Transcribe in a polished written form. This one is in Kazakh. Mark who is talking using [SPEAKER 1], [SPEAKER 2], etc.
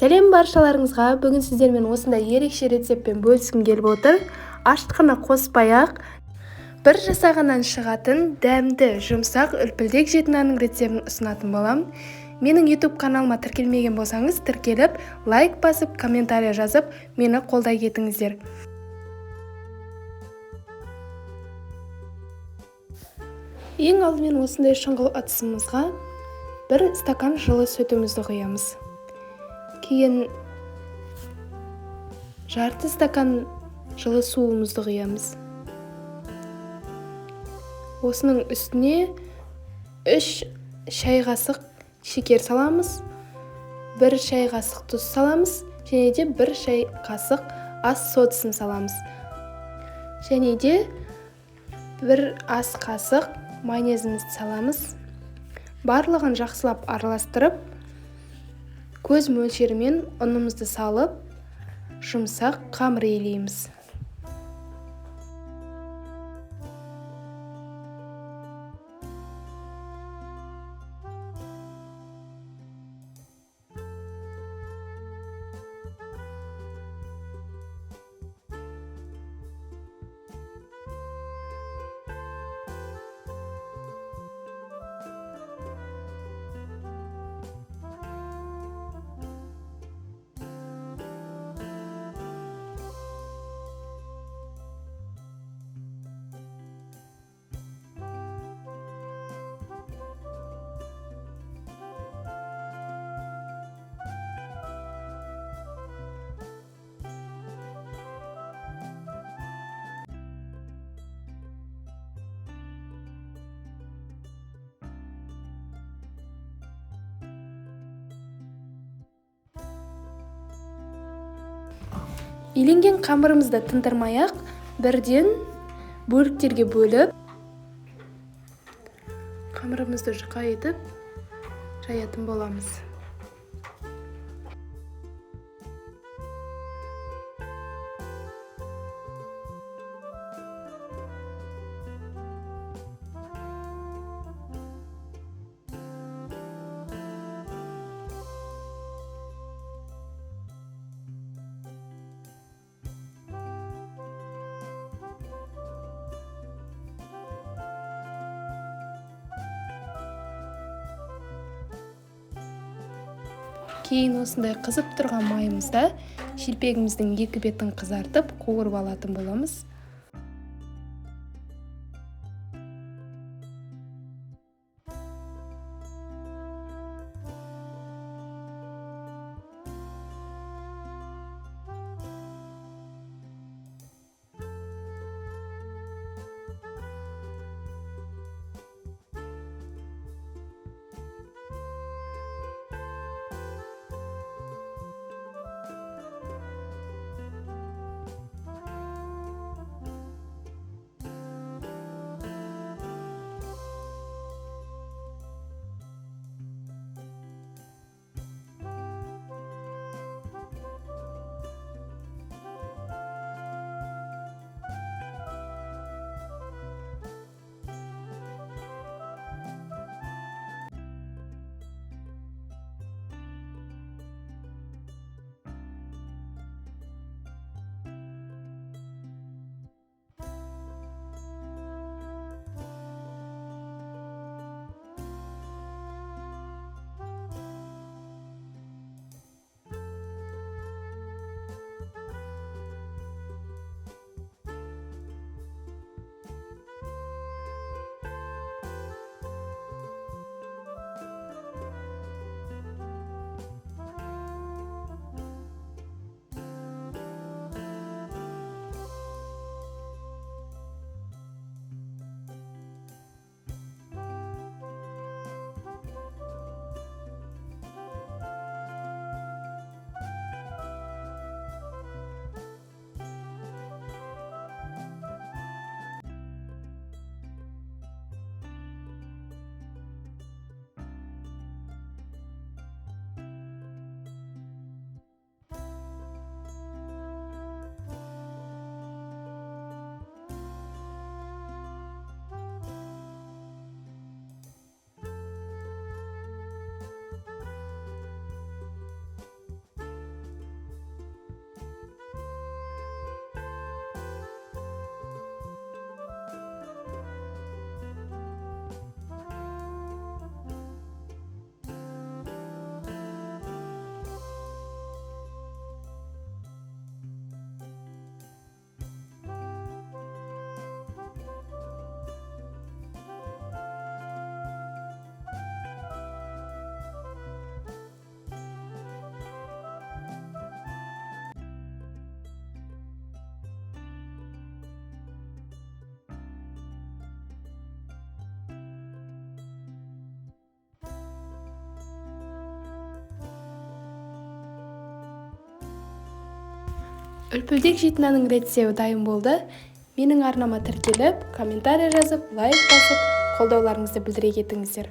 [SPEAKER 1] Сәлем баршаларыңызға. Бүгін сіздермен осындай ерекше рецептпен бөліскім келіп отыр. Ашытқыны қоспай-ақ бір жасағаннан шығатын дәмді, жұмсақ, үлпілдек жейтін нанның рецептін ұсынатын боламын. Менің YouTube каналыма тіркелмеген болсаңыз, тіркеліп, лайк басып, комментария жазып, мені қолдай кетіңіздер. Ең алдымен осындай шұңғыл ыдысымызға бір стакан жылы сүтімізді құямыз. Кейін жарты стакан жылы суымызды құямыз. Осының үстіне 3 шай қасық шекер саламыз, 1 шай қасық тұз саламыз, және де 1 шай қасық ас содасын саламыз. Және де 1 ас қасық майонезімізді саламыз. Барлығын жақсылап араластырып, көз мөлшерімен ұнымызды салып, жұмсақ қамыр илейміз. Иленген қамырымызды тындырмай-ақ, бірден бөліктерге бөліп, қамырымызды жұқа етіп жаятын боламыз. Кейін осындай қызып тұрған майымызда шелпегіміздің екі бетін қызартып, қуырып алатын боламыз. Үлпілдек жейтін нанның рецебі дайын болды. Менің арнама тіркеліп, комментарий жазып, лайк басып, қолдауларыңызды білдіре кетіңіздер.